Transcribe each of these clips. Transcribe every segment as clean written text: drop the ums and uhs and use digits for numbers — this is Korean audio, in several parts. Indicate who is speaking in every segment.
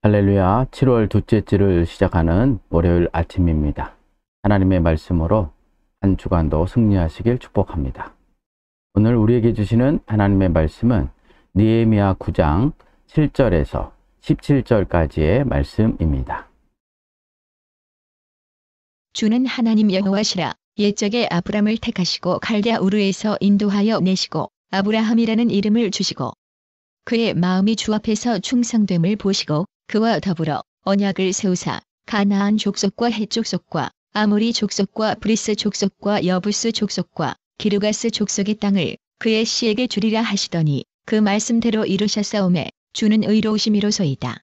Speaker 1: 할렐루야, 7월 둘째 주를 시작하는 월요일 아침입니다. 하나님의 말씀으로 한 주간도 승리하시길 축복합니다. 오늘 우리에게 주시는 하나님의 말씀은 느헤미야 9장 7절에서 17절까지의 말씀입니다.
Speaker 2: 주는 하나님 여호와시라. 옛적에 아브람을 택하시고 갈대아 우르에서 인도하여 내시고 아브라함이라는 이름을 주시고 그의 마음이 주 앞에서 충성됨을 보시고 그와 더불어 언약을 세우사 가나안 족속과 헷 족속과 아모리 족속과 브리스 족속과 여부스 족속과 기르가스 족속의 땅을 그의 씨에게 주리라 하시더니 그 말씀대로 이루셨사오매 주는 의로우심이로소이다.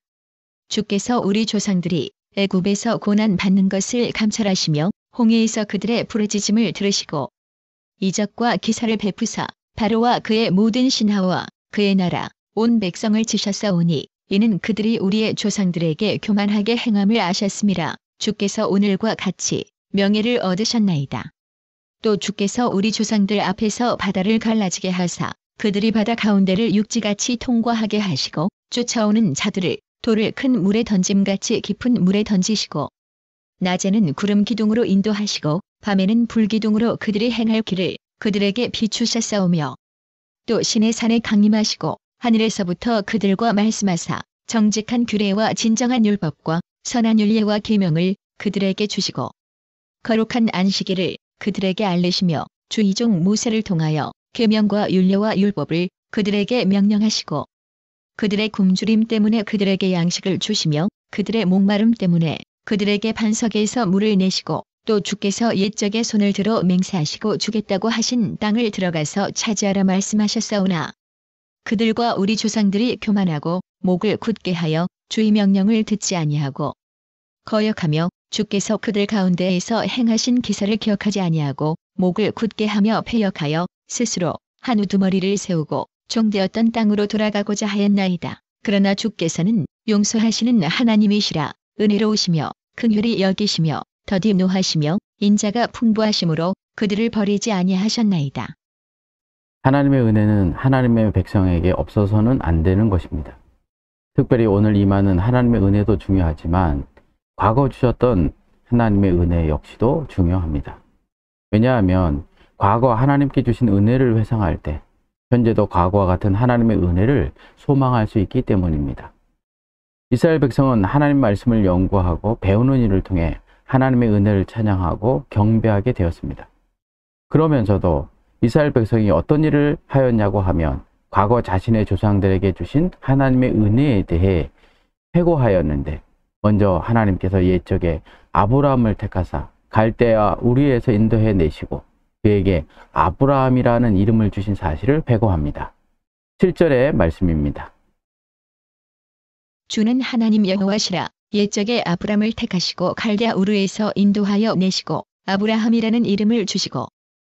Speaker 2: 주께서 우리 조상들이 애굽에서 고난 받는 것을 감찰하시며 홍해에서 그들의 부르짖음을 들으시고 이적과 기사를 베푸사 바로와 그의 모든 신하와 그의 나라 온 백성을 치셨사오니 이는 그들이 우리의 조상들에게 교만하게 행함을 아셨음이라. 주께서 오늘과 같이 명예를 얻으셨나이다. 또 주께서 우리 조상들 앞에서 바다를 갈라지게 하사 그들이 바다 가운데를 육지같이 통과하게 하시고 쫓아오는 자들을 돌을 큰 물에 던짐같이 깊은 물에 던지시고 낮에는 구름 기둥으로 인도하시고 밤에는 불 기둥으로 그들이 행할 길을 그들에게 비추셨사오며 또 신의 산에 강림하시고 하늘에서부터 그들과 말씀하사 정직한 규례와 진정한 율법과 선한 율례와 계명을 그들에게 주시고 거룩한 안식일을 그들에게 알리시며 주 이종 모세를 통하여 계명과 율례와 율법을 그들에게 명령하시고 그들의 굶주림 때문에 그들에게 양식을 주시며 그들의 목마름 때문에 그들에게 반석에서 물을 내시고 또 주께서 옛적에 손을 들어 맹세하시고 주겠다고 하신 땅을 들어가서 차지하라 말씀하셨사오나 그들과 우리 조상들이 교만하고 목을 굳게 하여 주의 명령을 듣지 아니하고 거역하며 주께서 그들 가운데에서 행하신 기사를 기억하지 아니하고 목을 굳게 하며 패역하여 스스로 한 우두머리를 세우고 종되었던 땅으로 돌아가고자 하였나이다. 그러나 주께서는 용서하시는 하나님이시라. 은혜로우시며 긍휼히 여기시며 더디 노하시며 인자가 풍부하심으로 그들을 버리지 아니하셨나이다.
Speaker 1: 하나님의 은혜는 하나님의 백성에게 없어서는 안 되는 것입니다. 특별히 오늘 임하는 하나님의 은혜도 중요하지만 과거 주셨던 하나님의 은혜 역시도 중요합니다. 왜냐하면 과거 하나님께 주신 은혜를 회상할 때 현재도 과거와 같은 하나님의 은혜를 소망할 수 있기 때문입니다. 이스라엘 백성은 하나님 말씀을 연구하고 배우는 일을 통해 하나님의 은혜를 찬양하고 경배하게 되었습니다. 그러면서도 이스라엘 백성이 어떤 일을 하였냐고 하면 과거 자신의 조상들에게 주신 하나님의 은혜에 대해 회고하였는데 먼저 하나님께서 옛적에 아브라함을 택하사 갈대아 우르에서 인도해 내시고 그에게 아브라함이라는 이름을 주신 사실을 회고합니다. 7절의 말씀입니다.
Speaker 2: 주는 하나님 여호와시라. 옛적에 아브람을 택하시고 갈대아 우르에서 인도하여 내시고 아브라함이라는 이름을 주시고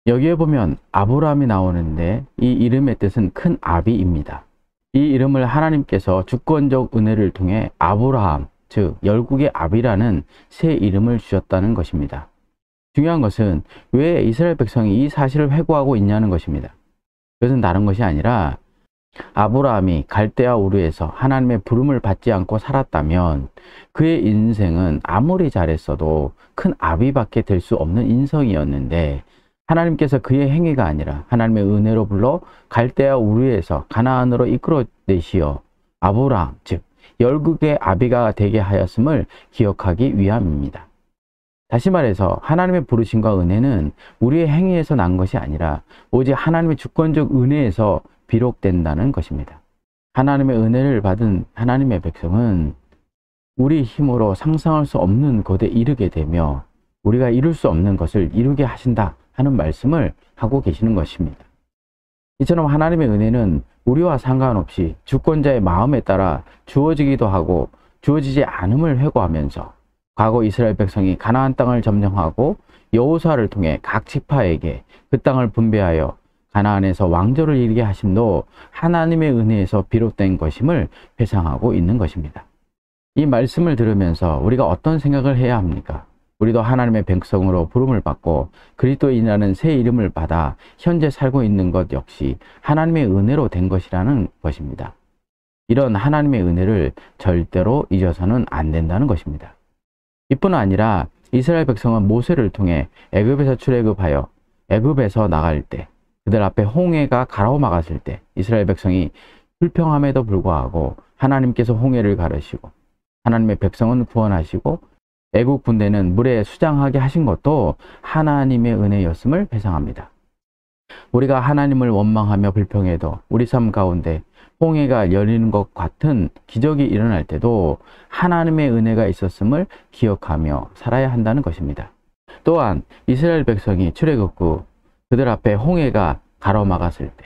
Speaker 1: 여기에 보면 아브라함이 나오는데 이 이름의 뜻은 큰 아비입니다. 이 이름을 하나님께서 주권적 은혜를 통해 아브라함, 즉 열국의 아비라는 새 이름을 주셨다는 것입니다. 중요한 것은 왜 이스라엘 백성이 이 사실을 회고하고 있냐는 것입니다. 그것은 다른 것이 아니라 아브라함이 갈대아 우르에서 하나님의 부름을 받지 않고 살았다면 그의 인생은 아무리 잘했어도 큰 아비밖에 될 수 없는 인성이었는데 하나님께서 그의 행위가 아니라 하나님의 은혜로 불러 갈대아 우르에서 가나안으로 이끌어 내시어 아브라함, 즉 열국의 아비가 되게 하였음을 기억하기 위함입니다. 다시 말해서 하나님의 부르심과 은혜는 우리의 행위에서 난 것이 아니라 오직 하나님의 주권적 은혜에서 비록된다는 것입니다. 하나님의 은혜를 받은 하나님의 백성은 우리 힘으로 상상할 수 없는 곳에 이르게 되며 우리가 이룰 수 없는 것을 이루게 하신다 하는 말씀을 하고 계시는 것입니다. 이처럼 하나님의 은혜는 우리와 상관없이 주권자의 마음에 따라 주어지기도 하고 주어지지 않음을 회고하면서 과거 이스라엘 백성이 가나안 땅을 점령하고 여호수아를 통해 각 지파에게 그 땅을 분배하여 가나안에서 왕조를 이루게 하심도 하나님의 은혜에서 비롯된 것임을 회상하고 있는 것입니다. 이 말씀을 들으면서 우리가 어떤 생각을 해야 합니까? 우리도 하나님의 백성으로 부름을 받고 그리스도인이라는 새 이름을 받아 현재 살고 있는 것 역시 하나님의 은혜로 된 것이라는 것입니다. 이런 하나님의 은혜를 절대로 잊어서는 안 된다는 것입니다. 이뿐 아니라 이스라엘 백성은 모세를 통해 애굽에서 출애굽하여 애굽에서 나갈 때, 그들 앞에 홍해가 가로막았을 때 이스라엘 백성이 불평함에도 불구하고 하나님께서 홍해를 가르시고 하나님의 백성은 구원하시고 애국 군대는 물에 수장하게 하신 것도 하나님의 은혜였음을 회상합니다. 우리가 하나님을 원망하며 불평해도 우리 삶 가운데 홍해가 열리는 것 같은 기적이 일어날 때도 하나님의 은혜가 있었음을 기억하며 살아야 한다는 것입니다. 또한 이스라엘 백성이 출애굽 후 그들 앞에 홍해가 가로막았을 때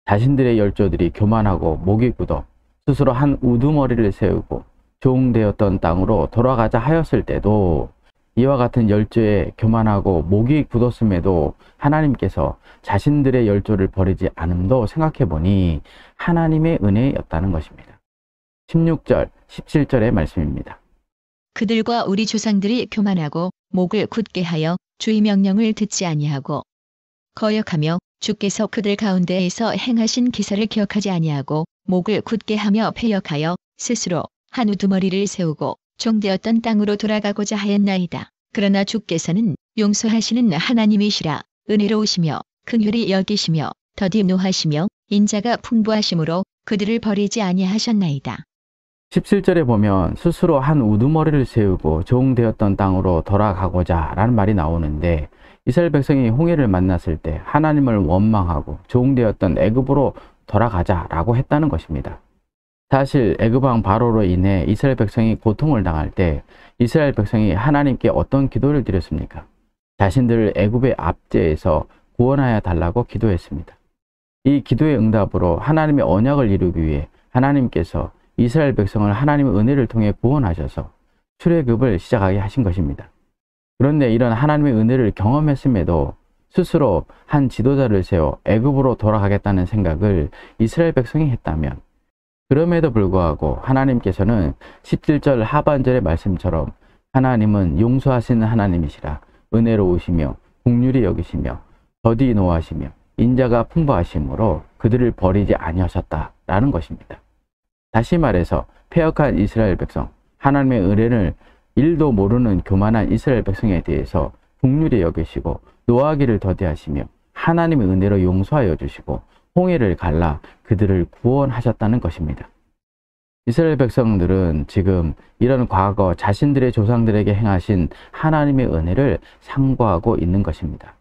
Speaker 1: 자신들의 열조들이 교만하고 목이 굳어 스스로 한 우두머리를 세우고 종되었던 땅으로 돌아가자 하였을 때도 이와 같은 열조에 교만하고 목이 굳었음에도 하나님께서 자신들의 열조를 버리지 않음도 생각해 보니 하나님의 은혜였다는 것입니다. 16절, 17절의 말씀입니다.
Speaker 2: 그들과 우리 조상들이 교만하고 목을 굳게 하여 주의 명령을 듣지 아니하고 거역하며 주께서 그들 가운데에서 행하신 기사를 기억하지 아니하고 목을 굳게 하며 패역하여 스스로 한 우두머리를 세우고 종되었던 땅으로 돌아가고자 하였나이다. 그러나 주께서는 용서하시는 하나님이시라. 은혜로우시며 긍휼히 여기시며 더디 노하시며 인자가 풍부하심으로 그들을 버리지 아니하셨나이다.
Speaker 1: 17절에 보면 스스로 한 우두머리를 세우고 종되었던 땅으로 돌아가고자 라는 말이 나오는데 이스라엘 백성이 홍해를 만났을 때 하나님을 원망하고 종되었던 애굽으로 돌아가자라고 했다는 것입니다. 사실 애굽 왕 바로로 인해 이스라엘 백성이 고통을 당할 때 이스라엘 백성이 하나님께 어떤 기도를 드렸습니까? 자신들을 애굽의 압제에서 구원하여 달라고 기도했습니다. 이 기도의 응답으로 하나님의 언약을 이루기 위해 하나님께서 이스라엘 백성을 하나님의 은혜를 통해 구원하셔서 출애굽을 시작하게 하신 것입니다. 그런데 이런 하나님의 은혜를 경험했음에도 스스로 한 지도자를 세워 애굽으로 돌아가겠다는 생각을 이스라엘 백성이 했다면 그럼에도 불구하고 하나님께서는 17절 하반절의 말씀처럼 하나님은 용서하시는 하나님이시라 은혜로우시며 긍휼히 여기시며 더디 노하시며 인자가 풍부하심으로 그들을 버리지 아니하셨다라는 것입니다. 다시 말해서 패역한 이스라엘 백성, 하나님의 은혜를 1도 모르는 교만한 이스라엘 백성에 대해서 긍휼히 여기시고 노하기를 더디하시며 하나님의 은혜로 용서하여 주시고 홍해를 갈라 그들을 구원하셨다는 것입니다. 이스라엘 백성들은 지금 이런 과거 자신들의 조상들에게 행하신 하나님의 은혜를 상고하고 있는 것입니다.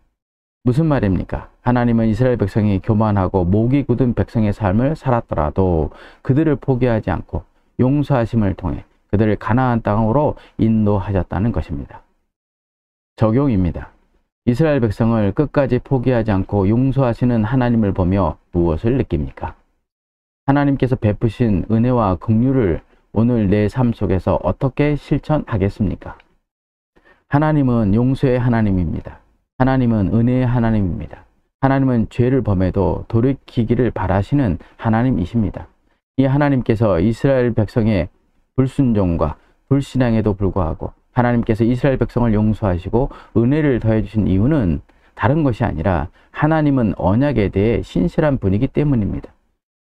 Speaker 1: 무슨 말입니까? 하나님은 이스라엘 백성이 교만하고 목이 굳은 백성의 삶을 살았더라도 그들을 포기하지 않고 용서하심을 통해 그들을 가나안 땅으로 인도하셨다는 것입니다. 적용입니다. 이스라엘 백성을 끝까지 포기하지 않고 용서하시는 하나님을 보며 무엇을 느낍니까? 하나님께서 베푸신 은혜와 긍휼을 오늘 내 삶 속에서 어떻게 실천하겠습니까? 하나님은 용서의 하나님입니다. 하나님은 은혜의 하나님입니다. 하나님은 죄를 범해도 돌이키기를 바라시는 하나님이십니다. 이 하나님께서 이스라엘 백성의 불순종과 불신앙에도 불구하고 하나님께서 이스라엘 백성을 용서하시고 은혜를 더해 주신 이유는 다른 것이 아니라 하나님은 언약에 대해 신실한 분이기 때문입니다.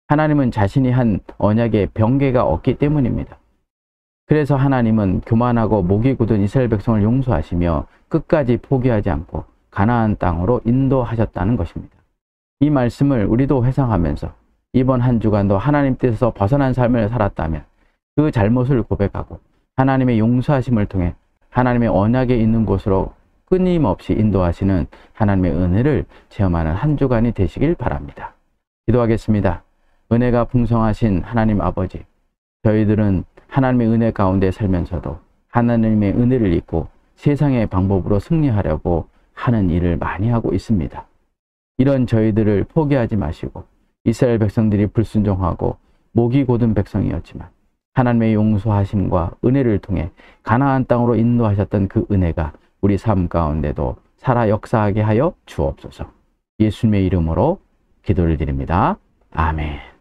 Speaker 1: 하나님은 자신이 한 언약에 변개가 없기 때문입니다. 그래서 하나님은 교만하고 목이 굳은 이스라엘 백성을 용서하시며 끝까지 포기하지 않고 가나안 땅으로 인도하셨다는 것입니다. 이 말씀을 우리도 회상하면서 이번 한 주간도 하나님 뜻에서 벗어난 삶을 살았다면 그 잘못을 고백하고 하나님의 용서하심을 통해 하나님의 언약에 있는 곳으로 끊임없이 인도하시는 하나님의 은혜를 체험하는 한 주간이 되시길 바랍니다. 기도하겠습니다. 은혜가 풍성하신 하나님 아버지, 저희들은 하나님의 은혜 가운데 살면서도 하나님의 은혜를 잊고 세상의 방법으로 승리하려고 하는 일을 많이 하고 있습니다. 이런 저희들을 포기하지 마시고 이스라엘 백성들이 불순종하고 목이 곧은 백성이었지만 하나님의 용서하심과 은혜를 통해 가나안 땅으로 인도하셨던 그 은혜가 우리 삶 가운데도 살아 역사하게 하여 주옵소서. 예수님의 이름으로 기도를 드립니다. 아멘.